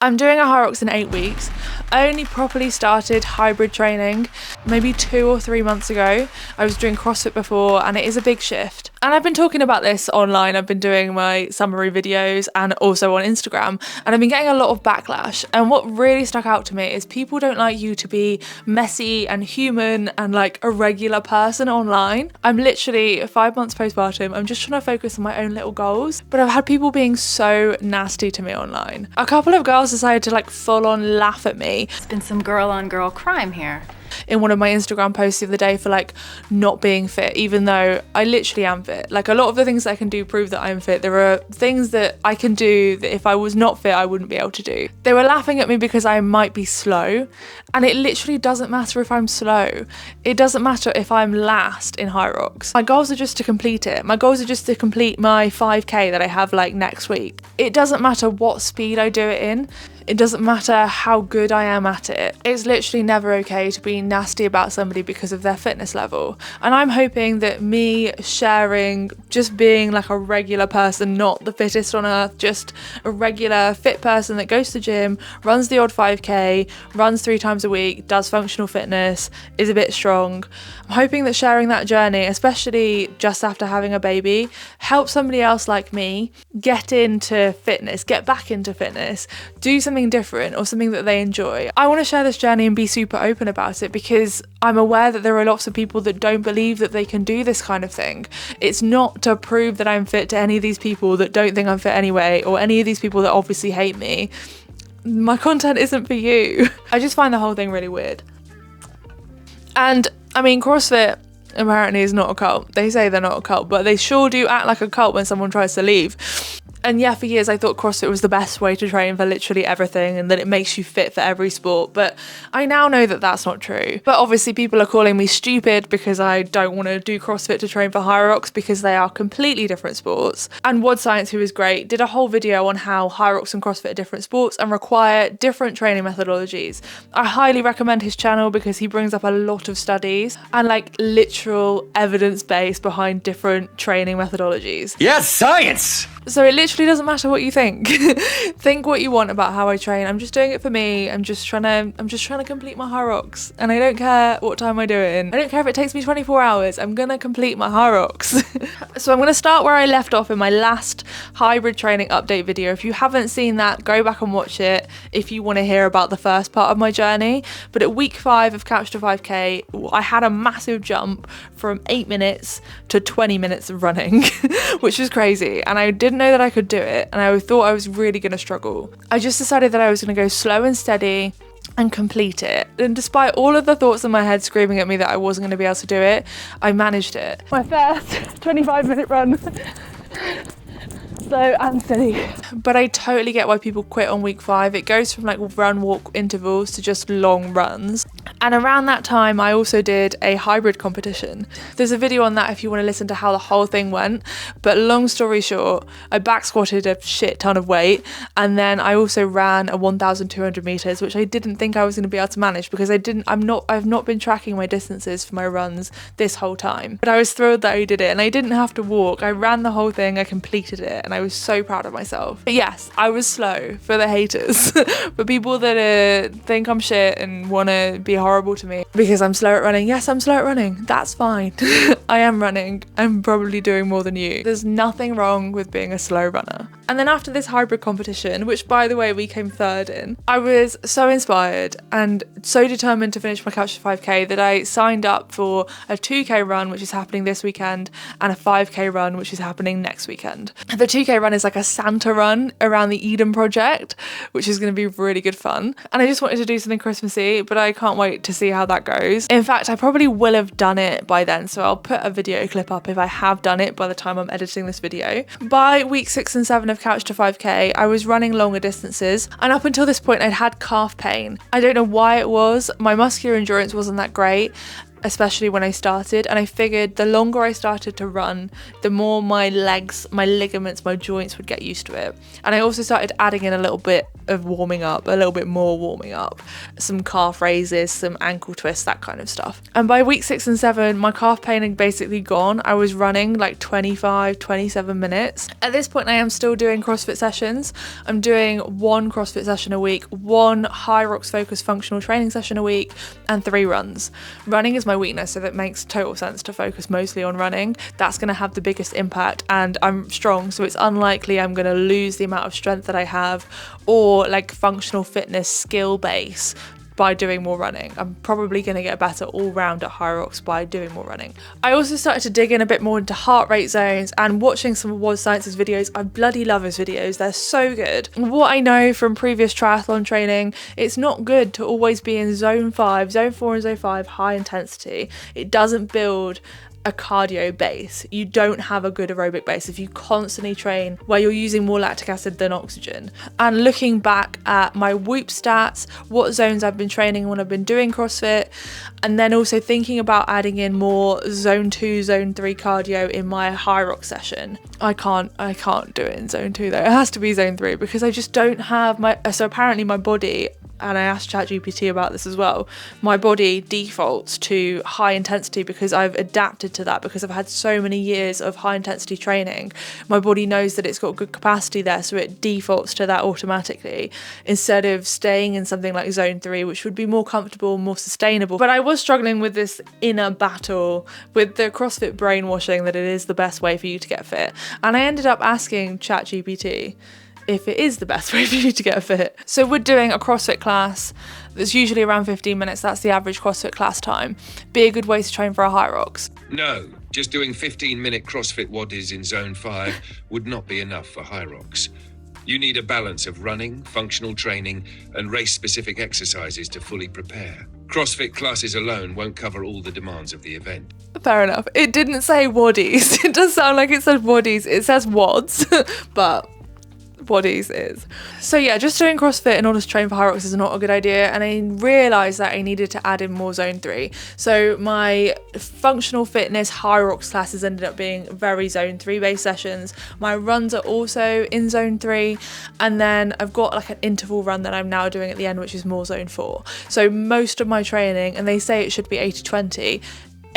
I'm doing a HYROX in 8 weeks. I only properly started hybrid training maybe 2 or 3 months ago. I was doing CrossFit before and it is a big shift. And I've been talking about this online. I've been doing my summary videos and also on Instagram, and I've been getting a lot of backlash. And what really stuck out to me is people don't like you to be messy and human and like a regular person online. I'm literally 5 months postpartum. I'm just trying to focus on my own little goals, but I've had people being so nasty to me online. A couple of girls decided to like full on laugh at me. It's been some girl on girl crime here. In one of my Instagram posts the other day for like not being fit, even though I literally am fit. Like a lot of the things I can do prove that I'm fit. There are things that I can do that if I was not fit I wouldn't be able to do. They were laughing at me because I might be slow, and it literally doesn't matter if I'm slow. It doesn't matter if I'm last in HYROX. My goals are just to complete it. My goals are just to complete my 5k that I have like next week. It doesn't matter what speed I do it in. It doesn't matter how good I am at it. It's literally never okay to be nasty about somebody because of their fitness level. And I'm hoping that me sharing, just being like a regular person, not the fittest on earth, just a regular fit person that goes to the gym, runs the odd 5k, runs 3 times a week, does functional fitness, is a bit strong. I'm hoping that sharing that journey, especially just after having a baby, helps somebody else like me get into fitness, get back into fitness, do something different or something that they enjoy. I want to share this journey and be super open about it because I'm aware that there are lots of people that don't believe that they can do this kind of thing. It's not to prove that I'm fit to any of these people that don't think I'm fit anyway, or any of these people that obviously hate me. My content isn't for you. I just find the whole thing really weird. And I mean, CrossFit apparently is not a cult. They say they're not a cult, but they sure do act like a cult when someone tries to leave. And yeah, for years I thought CrossFit was the best way to train for literally everything and that it makes you fit for every sport, but I now know that that's not true. But obviously people are calling me stupid because I don't want to do CrossFit to train for HYROX because they are completely different sports. And Wad Science, who is great, did a whole video on how HYROX and CrossFit are different sports and require different training methodologies. I highly recommend his channel because he brings up a lot of studies and like literal evidence base behind different training methodologies. Yes, science! So it literally doesn't matter what you think. Think what you want about how I train. I'm just doing it for me. I'm just trying to complete my HYROX, and I don't care what time I do it in. I don't care if it takes me 24 hours. I'm gonna complete my HYROX. So I'm gonna start where I left off in my last hybrid training update video. If you haven't seen that, go back and watch it if you want to hear about the first part of my journey. But at week 5 of Couch to 5k, I had a massive jump from 8 minutes to 20 minutes of running, which was crazy. And I didn't know that I could do it, and I thought I was really going to struggle. I just decided that I was going to go slow and steady and complete it. And despite all of the thoughts in my head screaming at me that I wasn't going to be able to do it, I managed it. My first 25-minute run. Slow and steady. But I totally get why people quit on week 5. It goes from like run walk intervals to just long runs. And around that time I also did a hybrid competition. There's a video on that if you want to listen to how the whole thing went, but long story short, I back squatted a shit ton of weight, and then I also ran a 1,200 meters, which I didn't think I was going to be able to manage because I've not been tracking my distances for my runs this whole time. But I was thrilled that I did it, and I didn't have to walk. I ran the whole thing, I completed it, and I was so proud of myself. But yes, I was slow for the haters, for people that think I'm shit and want to be horrible to me because I'm slow at running. Yes, I'm slow at running. That's fine. I am running. I'm probably doing more than you. There's nothing wrong with being a slow runner. And then after this hybrid competition, which by the way we came 3rd in, I was so inspired and so determined to finish my Couch to 5k that I signed up for a 2k run, which is happening this weekend, and a 5k run, which is happening next weekend. The 2k run is like a Santa run around the Eden Project, which is going to be really good fun. And I just wanted to do something Christmassy, but I can't wait to see how that goes. In fact, I probably will have done it by then, so I'll put a video clip up if I have done it by the time I'm editing this video. By week 6 and 7 of Couch to 5k, I was running longer distances, and up until this point I'd had calf pain. I don't know why it was. My muscular endurance wasn't that great. especially when I started, and I figured the longer I started to run, the more my legs, my ligaments, my joints would get used to it. And I also started adding in a little bit of warming up, a little bit more warming up, some calf raises, some ankle twists, that kind of stuff. And by week 6 and 7, my calf pain had basically gone. I was running like 27 minutes. At this point, I am still doing CrossFit sessions. I'm doing 1 CrossFit session a week, 1 HYROX focused functional training session a week, and 3 runs. Running is my weakness, so that makes total sense to focus mostly on running. That's going to have the biggest impact, and I'm strong, so it's unlikely I'm going to lose the amount of strength that I have or like functional fitness skill base by doing more running. I'm probably going to get better all round at HYROX by doing more running. I also started to dig in a bit more into heart rate zones and watching some of Waz Science's videos. I bloody love his videos, they're so good. What I know from previous triathlon training, it's not good to always be in zone 5, zone 4 and zone 5 high intensity. It doesn't build a cardio base. You don't have a good aerobic base if you constantly train where you're using more lactic acid than oxygen. And looking back at my Whoop stats, what zones I've been training when I've been doing CrossFit, and then also thinking about adding in more zone 2, zone 3 cardio in my HYROX session. I can't do it in zone 2 though. It has to be zone 3 because I just don't have so apparently my body, and I asked ChatGPT about this as well, my body defaults to high intensity because I've adapted to that, because I've had so many years of high intensity training. My body knows that it's got good capacity there, so it defaults to that automatically instead of staying in something like zone 3, which would be more comfortable, more sustainable. But I was struggling with this inner battle with the CrossFit brainwashing that it is the best way for you to get fit. And I ended up asking ChatGPT if it is the best way for you to get fit. So we're doing a CrossFit class that's usually around 15 minutes. That's the average CrossFit class time. Be a good way to train for a HYROX. No, just doing 15-minute CrossFit waddies in zone 5 would not be enough for HYROX. You need a balance of running, functional training, and race-specific exercises to fully prepare. CrossFit classes alone won't cover all the demands of the event. Fair enough. It didn't say waddies. It does sound like it said waddies. It says wads, but bodies is. So yeah, just doing CrossFit in order to train for HYROX is not a good idea, and I realised that I needed to add in more zone 3. So my functional fitness HYROX classes ended up being very zone 3 based sessions. My runs are also in zone 3, and then I've got like an interval run that I'm now doing at the end, which is more zone 4. So most of my training, and they say it should be 80-20,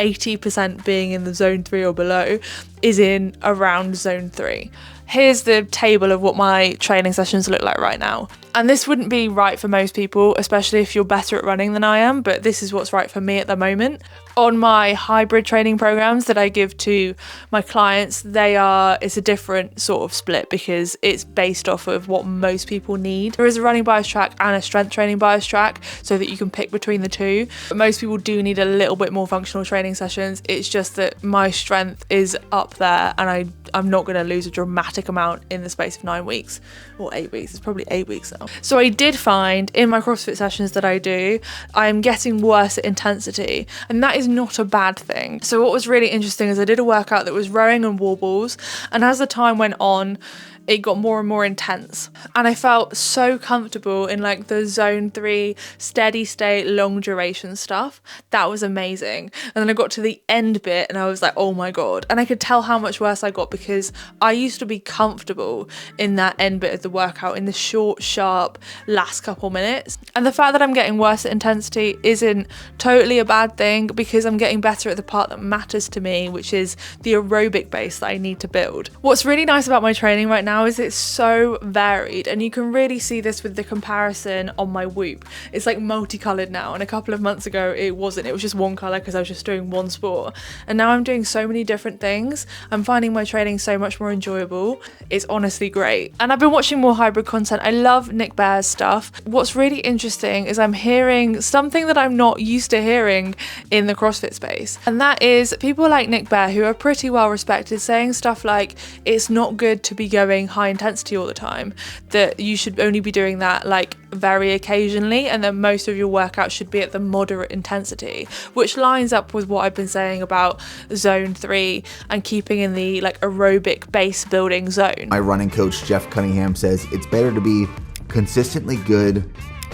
80% being in the zone 3 or below, is in around zone 3. Here's the table of what my training sessions look like right now. And this wouldn't be right for most people, especially if you're better at running than I am, but this is what's right for me at the moment. On my hybrid training programs that I give to my clients, it's a different sort of split because it's based off of what most people need. There is a running bias track and a strength training bias track so that you can pick between the two. But most people do need a little bit more functional training sessions. It's just that my strength is up there, and I'm not going to lose a dramatic amount in the space of 9 weeks or 8 weeks. It's probably 8 weeks now. So I did find in my CrossFit sessions that I do, I am getting worse at intensity, and that is not a bad thing. So what was really interesting is I did a workout that was rowing and wall balls, and as the time went on, it got more and more intense, and I felt so comfortable in like the zone 3 steady state long duration stuff. That was amazing. And then I got to the end bit and I was like, oh my god, and I could tell how much worse I got because I used to be comfortable in that end bit of the workout, in the short sharp last couple minutes. And the fact that I'm getting worse at intensity isn't totally a bad thing because I'm getting better at the part that matters to me, which is the aerobic base that I need to build. What's really nice about my training right now is it's so varied, and you can really see this with the comparison on my Whoop. It's like multicolored now, and a couple of months ago it wasn't. It was just one color because I was just doing one sport, and now I'm doing so many different things. I'm finding my training so much more enjoyable. It's honestly great, and I've been watching more hybrid content. I love Nick Bare's stuff. What's really interesting is I'm hearing something that I'm not used to hearing in the CrossFit space, and that is people like Nick Bare, who are pretty well respected, saying stuff like it's not good to be going high intensity all the time, that you should only be doing that like very occasionally, and that most of your workouts should be at the moderate intensity, which lines up with what I've been saying about zone 3 and keeping in the like aerobic base building zone. My running coach Jeff Cunningham says it's better to be consistently good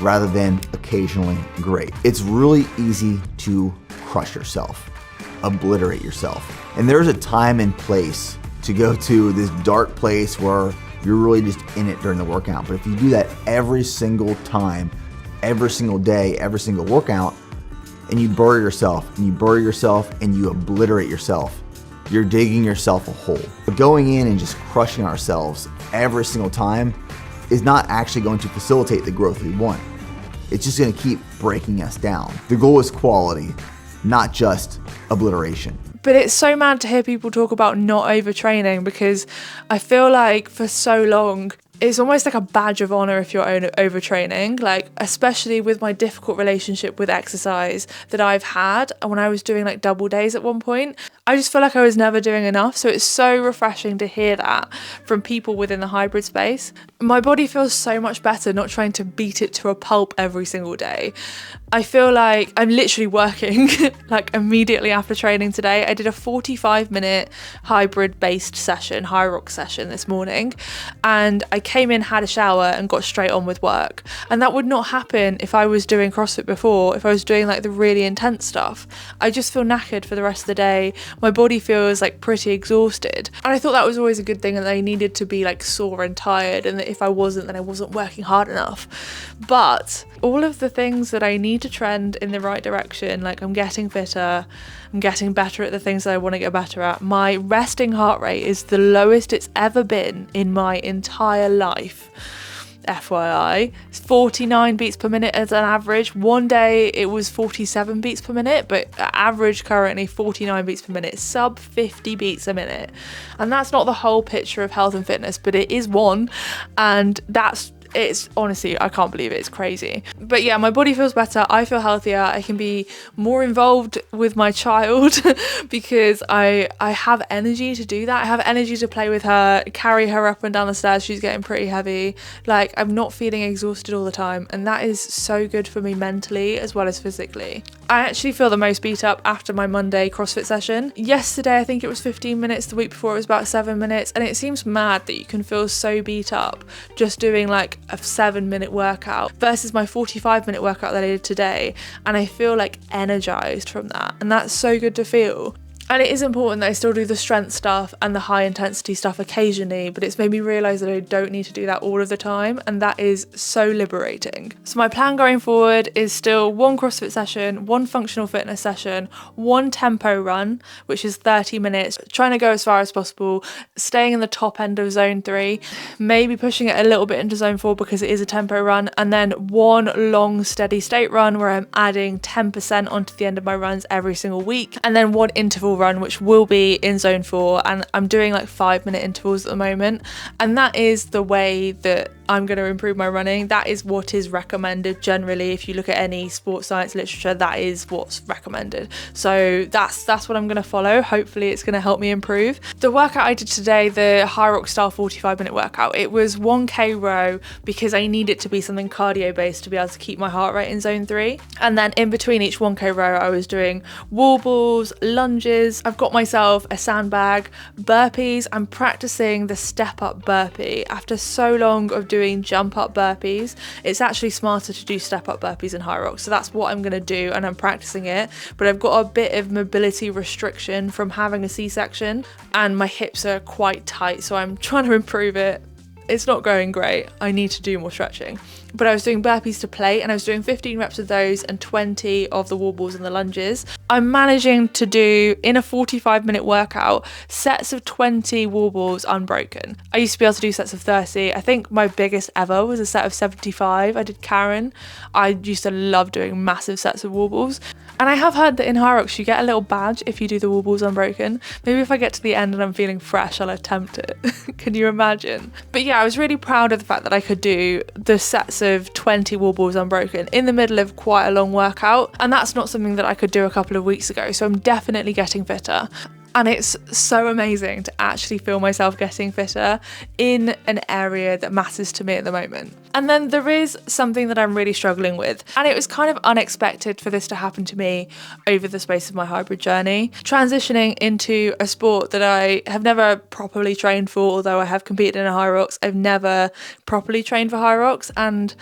rather than occasionally great. It's really easy to crush yourself, obliterate yourself. And there's a time and place to go to this dark place where you're really just in it during the workout. But if you do that every single time, every single day, every single workout, and you bury yourself and you bury yourself and you obliterate yourself, you're digging yourself a hole. But going in and just crushing ourselves every single time is not actually going to facilitate the growth we want. It's just going to keep breaking us down. The goal is quality, not just obliteration. But it's so mad to hear people talk about not overtraining, because I feel like for so long it's almost like a badge of honor if you're overtraining, like especially with my difficult relationship with exercise that I've had when I was doing like double days at one point. I just feel like I was never doing enough. So it's so refreshing to hear that from people within the hybrid space. My body feels so much better not trying to beat it to a pulp every single day. I feel like I'm literally working like immediately after training today. I did a 45-minute hybrid based session, HYROX session this morning, and I came in, had a shower and got straight on with work. And that would not happen if I was doing CrossFit before, if I was doing like the really intense stuff. I just feel knackered for the rest of the day. My body feels like pretty exhausted. And I thought that was always a good thing, and I needed to be like sore and tired, and that if I wasn't, then I wasn't working hard enough. But all of the things that I need to trend in the right direction, like I'm getting fitter, I'm getting better at the things that I want to get better at. My resting heart rate is the lowest it's ever been in my entire life. FYI, it's 49 beats per minute as an average. One day it was 47 beats per minute, but average currently 49 beats per minute, sub 50 beats a minute. And that's not the whole picture of health and fitness, but it is one. And it's honestly, I can't believe it. It's crazy. But yeah, my body feels better. I feel healthier. I can be more involved with my child because I have energy to do that. I have energy to play with her, carry her up and down the stairs. She's getting pretty heavy. Like, I'm not feeling exhausted all the time. And that is so good for me mentally as well as physically. I actually feel the most beat up after my Monday CrossFit session. Yesterday, I think it was 15 minutes. The week before, it was about 7 minutes. And it seems mad that you can feel so beat up just doing like a 7-minute workout versus my 45-minute workout that I did today. And I feel like energized from that. And that's so good to feel. And it is important that I still do the strength stuff and the high intensity stuff occasionally, but it's made me realise that I don't need to do that all of the time, and that is so liberating. So my plan going forward is still 1 CrossFit session, 1 functional fitness session, 1 tempo run, which is 30 minutes, trying to go as far as possible, staying in the top end of zone 3, maybe pushing it a little bit into zone 4 because it is a tempo run, and then 1 long steady state run where I'm adding 10% onto the end of my runs every single week, and then 1 interval run which will be in zone 4, and I'm doing like 5-minute intervals at the moment, and that is the way that I'm going to improve my running. That is what is recommended generally. If you look at any sports science literature, that is what's recommended. So that's what I'm going to follow. Hopefully it's going to help me improve. The workout I did today, the HYROX style 45-minute workout, it was 1k row because I need it to be something cardio based to be able to keep my heart rate in zone 3. And then in between each 1k row, I was doing wall balls, lunges. I've got myself a sandbag, burpees. I'm practicing the step up burpee. After so long of doing jump up burpees, it's actually smarter to do step up burpees in HYROX. So that's what I'm going to do, and I'm practicing it. But I've got a bit of mobility restriction from having a C-section, and my hips are quite tight, so I'm trying to improve it. It's not going great. I need to do more stretching. But I was doing burpees to plate, and I was doing 15 reps of those and 20 of the wall balls and the lunges. I'm managing to do, in a 45-minute workout, sets of 20 wall balls unbroken. I used to be able to do sets of 30. I think my biggest ever was a set of 75. I did Karen. I used to love doing massive sets of wall balls. And I have heard that in HYROX you get a little badge if you do the wall balls unbroken. Maybe if I get to the end and I'm feeling fresh, I'll attempt it. Can you imagine? But yeah, I was really proud of the fact that I could do the sets of 20 wall balls unbroken in the middle of quite a long workout. And that's not something that I could do a couple of weeks ago. So I'm definitely getting fitter. And it's so amazing to actually feel myself getting fitter in an area that matters to me at the moment. And then there is something that I'm really struggling with. And it was kind of unexpected for this to happen to me over the space of my hybrid journey. Transitioning into a sport that I have never properly trained for, although I have competed in a HYROX, I've never properly trained for HYROX. And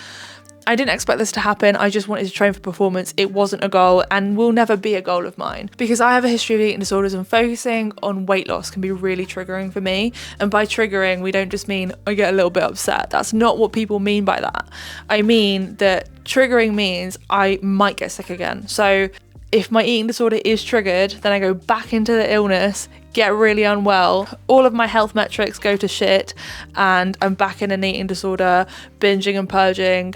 I didn't expect this to happen. I just wanted to train for performance. It wasn't a goal and will never be a goal of mine, because I have a history of eating disorders, and focusing on weight loss can be really triggering for me. And by triggering, we don't just mean I get a little bit upset. That's not what people mean by that. I mean that triggering means I might get sick again. So if my eating disorder is triggered, then I go back into the illness, get really unwell, all of my health metrics go to shit, and I'm back in an eating disorder, binging and purging,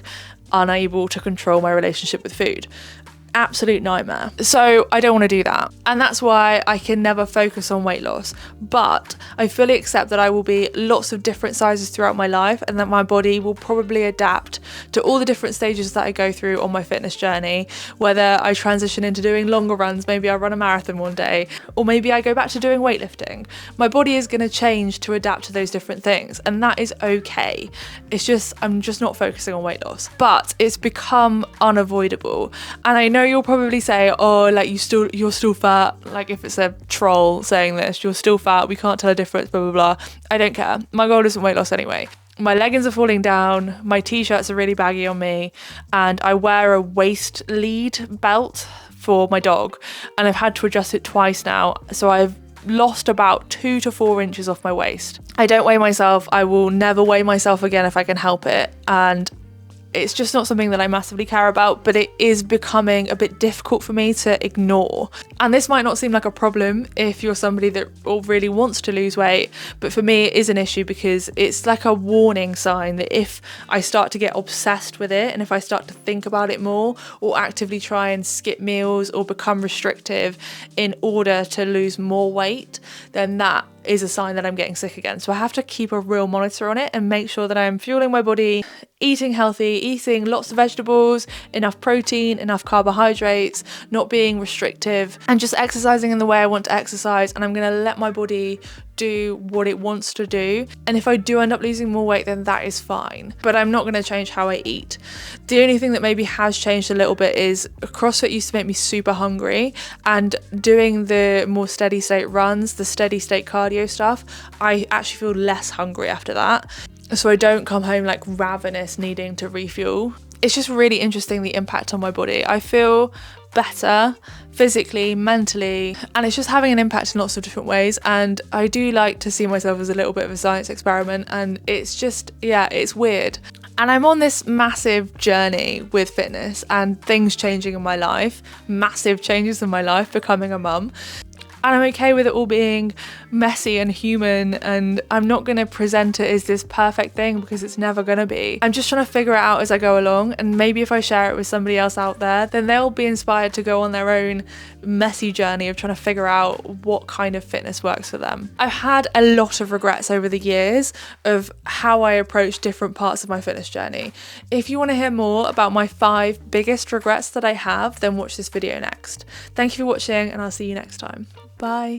unable to control my relationship with food. Absolute nightmare. So I don't want to do that, and that's why I can never focus on weight loss. But I fully accept that I will be lots of different sizes throughout my life, and that my body will probably adapt to all the different stages that I go through on my fitness journey. Whether I transition into doing longer runs, maybe I run a marathon one day, or maybe I go back to doing weightlifting. My body is going to change to adapt to those different things, and that is okay. It's just I'm just not focusing on weight loss, but it's become unavoidable. And I know you'll probably say, oh, like you're still fat. Like if it's a troll saying this, you're still fat, we can't tell a difference, blah blah blah. I don't care. My goal isn't weight loss anyway. My leggings are falling down, my t-shirts are really baggy on me, and I wear a waist lead belt for my dog, and I've had to adjust it twice now, so I've lost about 2 to 4 inches off my waist. I don't weigh myself. I will never weigh myself again if I can help it, and it's just not something that I massively care about, but it is becoming a bit difficult for me to ignore. And this might not seem like a problem if you're somebody that really wants to lose weight, but for me it is an issue, because it's like a warning sign that if I start to get obsessed with it, and if I start to think about it more, or actively try and skip meals or become restrictive in order to lose more weight, then that is a sign that I'm getting sick again. So I have to keep a real monitor on it and make sure that I'm fueling my body, eating healthy, eating lots of vegetables, enough protein, enough carbohydrates, not being restrictive, and just exercising in the way I want to exercise. And I'm going to let my body do what it wants to do. And if I do end up losing more weight, then that is fine, but I'm not going to change how I eat. The only thing that maybe has changed a little bit is CrossFit used to make me super hungry, and doing the more steady state runs, the steady state cardio stuff, I actually feel less hungry after that. So I don't come home like ravenous needing to refuel. It's just really interesting, the impact on my body. I feel better physically, mentally, and it's just having an impact in lots of different ways. And I do like to see myself as a little bit of a science experiment, and it's just, yeah, it's weird. And I'm on this massive journey with fitness and things changing in my life, massive changes in my life, becoming a mum. And I'm okay with it all being messy and human, and I'm not going to present it as this perfect thing, because it's never going to be. I'm just trying to figure it out as I go along, and maybe if I share it with somebody else out there, then they'll be inspired to go on their own messy journey of trying to figure out what kind of fitness works for them. I've had a lot of regrets over the years of how I approach different parts of my fitness journey. If you want to hear more about my 5 biggest regrets that I have, then watch this video next. Thank you for watching, and I'll see you next time. Bye.